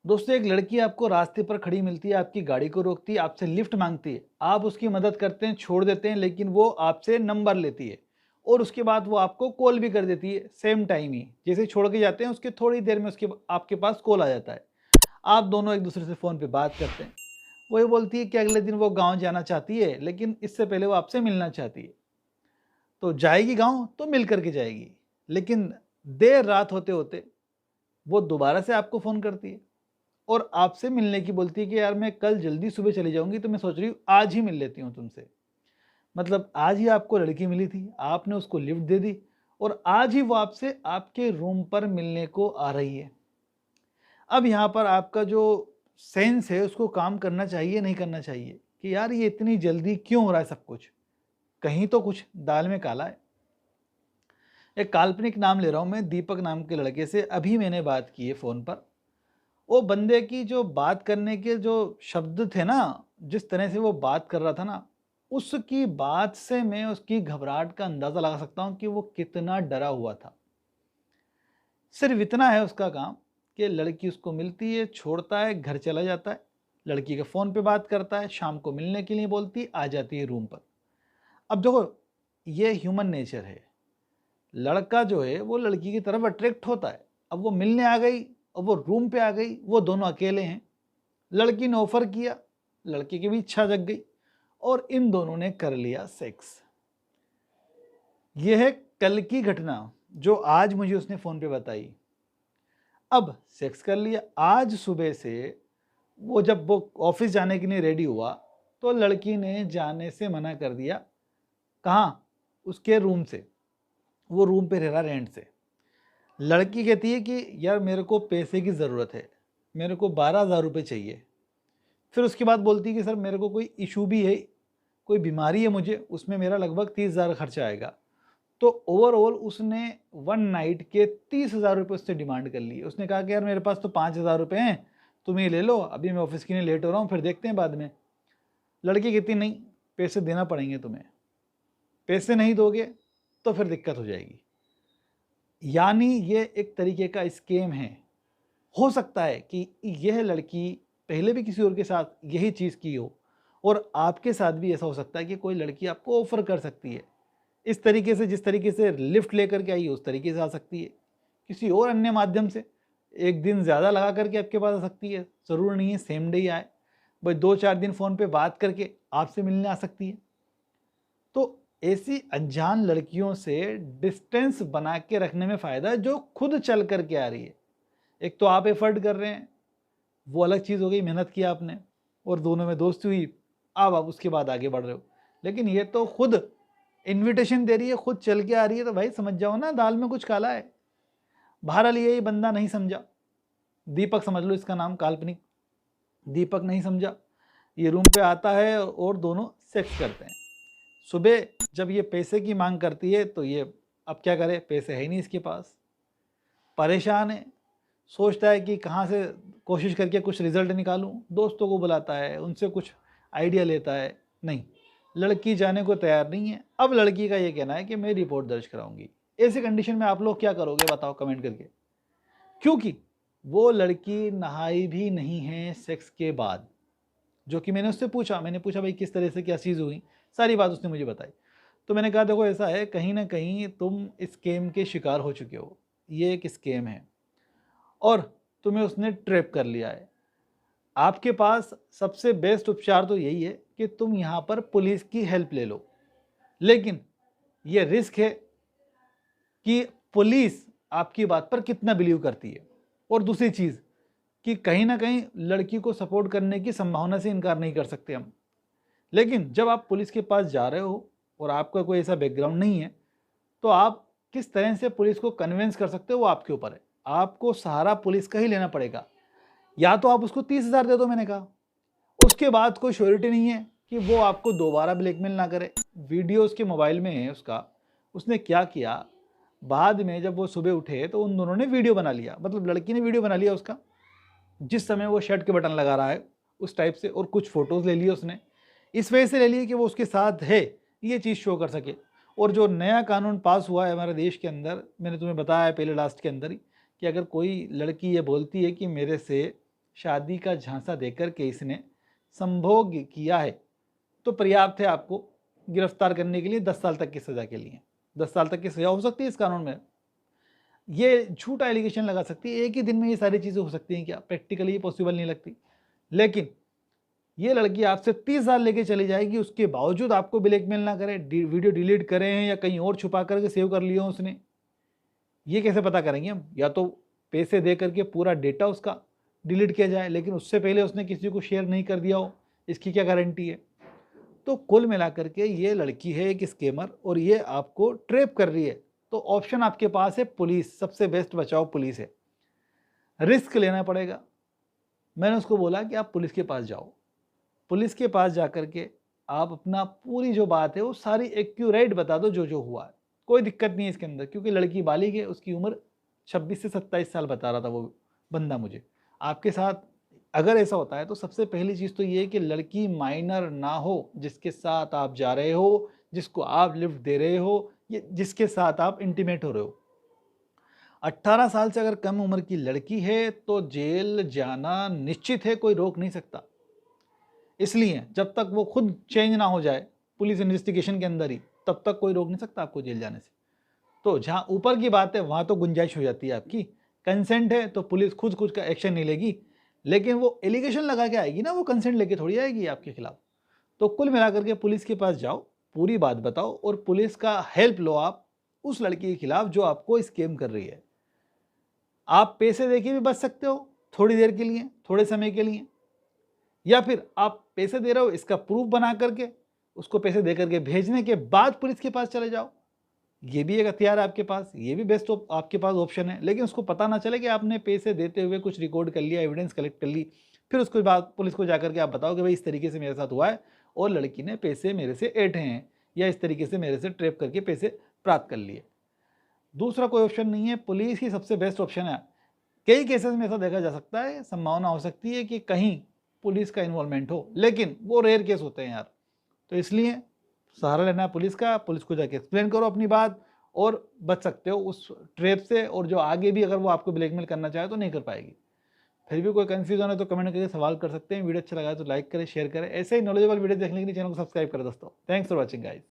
दोस्तों, एक लड़की आपको रास्ते पर खड़ी मिलती है, आपकी गाड़ी को रोकती है, आपसे लिफ्ट मांगती है। आप उसकी मदद करते हैं, छोड़ देते हैं, लेकिन वो आपसे नंबर लेती है और उसके बाद वो आपको कॉल भी कर देती है सेम टाइम ही। जैसे ही छोड़ के जाते हैं, उसके थोड़ी देर में उसके आपके पास कॉल आ जाता है। आप दोनों एक दूसरे से फ़ोन पे बात करते हैं। वो ये बोलती है कि अगले दिन वो गाँव जाना चाहती है, लेकिन इससे पहले वो आपसे मिलना चाहती है। तो जाएगी गाँव तो मिल कर के जाएगी, लेकिन देर रात होते-होते वो दोबारा से आपको फ़ोन करती है और आपसे मिलने की बोलती है कि यार मैं कल जल्दी सुबह चली जाऊँगी, तो मैं सोच रही हूँ आज ही मिल लेती हूँ तुमसे। मतलब आज ही आपको लड़की मिली थी, आपने उसको लिफ्ट दे दी और आज ही वो आपसे आपके रूम पर मिलने को आ रही है। अब यहाँ पर आपका जो सेंस है उसको काम करना चाहिए, नहीं करना चाहिए कि यार ये इतनी जल्दी क्यों हो रहा है सब कुछ? कहीं तो कुछ दाल में काला है। एक काल्पनिक नाम ले रहा हूँ मैं, दीपक नाम के लड़के से अभी मैंने बात की है फ़ोन पर। वो बंदे की जो बात करने के जो शब्द थे ना, जिस तरह से वो बात कर रहा था ना, उसकी बात से मैं उसकी घबराहट का अंदाज़ा लगा सकता हूँ कि वो कितना डरा हुआ था। सिर्फ़ इतना है उसका काम कि लड़की उसको मिलती है, छोड़ता है, घर चला जाता है, लड़की के फ़ोन पे बात करता है, शाम को मिलने के लिए बोलती है, आ जाती है रूम पर। अब देखो, ये ह्यूमन नेचर है। लड़का जो है वो लड़की की तरफ अट्रैक्ट होता है। अब वो मिलने आ गई और वो रूम पे आ गई, वो दोनों अकेले हैं। लड़की ने ऑफर किया, लड़के की भी इच्छा जग गई और इन दोनों ने कर लिया सेक्स। यह है कल की घटना जो आज मुझे उसने फ़ोन पे बताई। अब सेक्स कर लिया, आज सुबह से जब वो ऑफिस जाने के लिए रेडी हुआ तो लड़की ने जाने से मना कर दिया। कहाँ? उसके रूम से। वो रूम पे रह रहा रेंट से। लड़की कहती है कि यार मेरे को पैसे की ज़रूरत है, मेरे को 12,000 रुपये चाहिए। फिर उसके बाद बोलती है कि सर मेरे को कोई इशू भी है, कोई बीमारी है मुझे, उसमें मेरा लगभग 30,000 खर्चा आएगा। तो ओवरऑल उसने वन नाइट के 30,000 रुपये उससे डिमांड कर लिए। उसने कहा कि यार मेरे पास तो 5,000 रुपये हैं, तुम ये ले लो, अभी मैं ऑफिस के लिए लेट हो रहा हूँ, फिर देखते हैं बाद में। लड़की कहती नहीं, पैसे देना पड़ेंगे तुम्हें, पैसे नहीं दोगे तो फिर दिक्कत हो जाएगी। यानी ये एक तरीके का स्कैम है। हो सकता है कि यह लड़की पहले भी किसी और के साथ यही चीज़ की हो और आपके साथ भी ऐसा हो सकता है कि कोई लड़की आपको ऑफ़र कर सकती है। इस तरीके से, जिस तरीके से लिफ्ट लेकर के आई है उस तरीके से आ सकती है। किसी और अन्य माध्यम से 1 दिन ज़्यादा लगा करके आपके पास आ सकती है। ज़रूरी नहीं है सेम डे ही आए। भाई 2-4 दिन फ़ोन पे बात करके आपसे मिलने आ सकती है। तो ऐसी अनजान लड़कियों से डिस्टेंस बना के रखने में फ़ायदा है जो खुद चल कर के आ रही है। एक तो आप एफ़र्ट कर रहे हैं, वो अलग चीज़ हो गई, मेहनत की आपने और दोनों में दोस्ती हुई, अब आप उसके बाद आगे बढ़ रहे हो। लेकिन ये तो खुद इन्विटेशन दे रही है, खुद चल के आ रही है, तो भाई समझ जाओ ना दाल में कुछ काला है। बहरहाल ये बंदा नहीं समझा, दीपक समझ लो इसका नाम काल्पनिक। दीपक नहीं समझा, ये रूम पे आता है और दोनों सेक्स करते हैं। सुबह जब ये पैसे की मांग करती है तो ये अब क्या करे, पैसे है ही नहीं इसके पास, परेशान है, सोचता है कि कहाँ से कोशिश करके कुछ रिजल्ट निकालूं, दोस्तों को बुलाता है, उनसे कुछ आइडिया लेता है, नहीं, लड़की जाने को तैयार नहीं है। अब लड़की का ये कहना है कि मैं रिपोर्ट दर्ज कराऊंगी। ऐसे कंडीशन में आप लोग क्या करोगे बताओ कमेंट करके। क्योंकि वो लड़की नहाई भी नहीं है सेक्स के बाद, जो कि मैंने उससे पूछा, मैंने पूछा भाई किस तरह से क्या चीज़ हुई, सारी बात उसने मुझे बताई। तो मैंने कहा देखो ऐसा है, कहीं ना कहीं तुम स्कैम के शिकार हो चुके हो, ये एक स्कैम है और तुम्हें उसने ट्रैप कर लिया है। आपके पास सबसे बेस्ट उपचार तो यही है कि तुम यहाँ पर पुलिस की हेल्प ले लो। लेकिन ये रिस्क है कि पुलिस आपकी बात पर कितना बिलीव करती है, और दूसरी चीज़ कि कहीं ना कहीं लड़की को सपोर्ट करने की संभावना से इनकार नहीं कर सकते हम। लेकिन जब आप पुलिस के पास जा रहे हो और आपका कोई ऐसा बैकग्राउंड नहीं है, तो आप किस तरह से पुलिस को कन्विंस कर सकते हो वो आपके ऊपर है। आपको सहारा पुलिस का ही लेना पड़ेगा। या तो आप उसको 30,000 दे दो, मैंने कहा, उसके बाद कोई श्योरिटी नहीं है कि वो आपको दोबारा ब्लैकमेल ना करे। वीडियो उसके मोबाइल में है उसका, उसने क्या किया, बाद में जब वो सुबह उठे तो उन दोनों ने वीडियो बना लिया, मतलब लड़की ने वीडियो बना लिया उसका, जिस समय वो शर्ट के बटन लगा रहा है उस टाइप से, और कुछ फ़ोटोज़ ले लिए उसने, इस वजह से ले लिए कि वो उसके साथ है ये चीज़ शो कर सके। और जो नया कानून पास हुआ है हमारे देश के अंदर, मैंने तुम्हें बताया है पहले लास्ट के अंदर ही, कि अगर कोई लड़की ये बोलती है कि मेरे से शादी का झांसा देकर के इसने संभोग किया है तो पर्याप्त है आपको गिरफ्तार करने के लिए 10 साल तक की सजा के लिए। 10 साल तक की सजा हो सकती है इस कानून में। ये झूठा एलिगेशन लगा सकती है, एक ही दिन में ये सारी चीज़ें हो सकती हैं क्या? प्रैक्टिकली ये पॉसिबल नहीं लगती। लेकिन ये लड़की आपसे 30 साल लेके चली जाएगी, उसके बावजूद आपको ब्लैकमेल ना करे, वीडियो डिलीट करें या कहीं और छुपा करके सेव कर लिया हो उसने, ये कैसे पता करेंगे हम? या तो पैसे दे करके पूरा डेटा उसका डिलीट किया जाए, लेकिन उससे पहले उसने किसी को शेयर नहीं कर दिया हो, इसकी क्या गारंटी है? तो कुल मिलाकर के ये लड़की है एक स्कैमर और ये आपको ट्रैप कर रही है। तो ऑप्शन आपके पास है पुलिस, सबसे बेस्ट बचाव पुलिस है। रिस्क लेना पड़ेगा। मैंने उसको बोला कि आप पुलिस के पास जाओ, पुलिस के पास जाकर के आप अपना पूरी जो बात है वो सारी एक्यूरेट बता दो, जो जो हुआ है। कोई दिक्कत नहीं है इसके अंदर, क्योंकि लड़की बालिग है, उसकी उम्र 26 से 27 साल बता रहा था वो बंदा मुझे। आपके साथ अगर ऐसा होता है तो सबसे पहली चीज़ तो ये है कि लड़की माइनर ना हो, जिसके साथ आप जा रहे हो, जिसको आप लिफ्ट दे रहे हो, ये जिसके साथ आप इंटीमेट हो रहे हो। 18 साल से अगर कम उम्र की लड़की है तो जेल जाना निश्चित है, कोई रोक नहीं सकता। इसलिए जब तक वो खुद चेंज ना हो जाए पुलिस इन्वेस्टिगेशन के अंदर ही, तब तक कोई रोक नहीं सकता आपको जेल जाने से। तो जहाँ ऊपर की बात है वहाँ तो गुंजाइश हो जाती है आपकी, कंसेंट है तो पुलिस खुद कुछ का एक्शन नहीं लेगी, लेकिन वो एलिगेशन लगा के आएगी ना, वो कंसेंट लेके थोड़ी आएगी आपके खिलाफ। तो कुल मिलाकर के पुलिस के पास जाओ, पूरी बात बताओ और पुलिस का हेल्प लो आप उस लड़की के खिलाफ जो आपको स्कैम कर रही है। आप पैसे देके भी बच सकते हो थोड़ी देर के लिए, थोड़े समय के लिए, या फिर आप पैसे दे रहे हो इसका प्रूफ बना करके उसको पैसे दे करके भेजने के बाद पुलिस के पास चले जाओ। ये भी एक हथियार है आपके पास, ये भी बेस्ट आपके पास ऑप्शन है। लेकिन उसको पता ना चले कि आपने पैसे देते हुए कुछ रिकॉर्ड कर लिया, एविडेंस कलेक्ट कर ली, फिर उसके बाद पुलिस को जाकर के आप बताओ कि भाई इस तरीके से मेरे साथ हुआ है और लड़की ने पैसे मेरे से ऐंठे हैं या इस तरीके से मेरे से ट्रैप करके पैसे प्राप्त कर लिए। दूसरा कोई ऑप्शन नहीं है, पुलिस ही सबसे बेस्ट ऑप्शन है। कई केसेस में ऐसा देखा जा सकता है, संभावना हो सकती है कि कहीं पुलिस का इन्वॉल्वमेंट हो, लेकिन वो रेयर केस होते हैं यार। तो इसलिए सहारा लेना है पुलिस का, पुलिस को जाके एक्सप्लेन करो अपनी बात और बच सकते हो उस ट्रैप से। और जो आगे भी अगर वो आपको ब्लैकमेल करना चाहे तो नहीं कर पाएगी। फिर भी कोई कंफ्यूजन है तो कमेंट करके सवाल कर सकते हैं। वीडियो अच्छा लगा तो लाइक करें, शेयर करें। ऐसे ही नॉलेजेबल वीडियो देखने के लिए चैनल को सब्सक्राइब करें दोस्तों। Thanks for watching guys.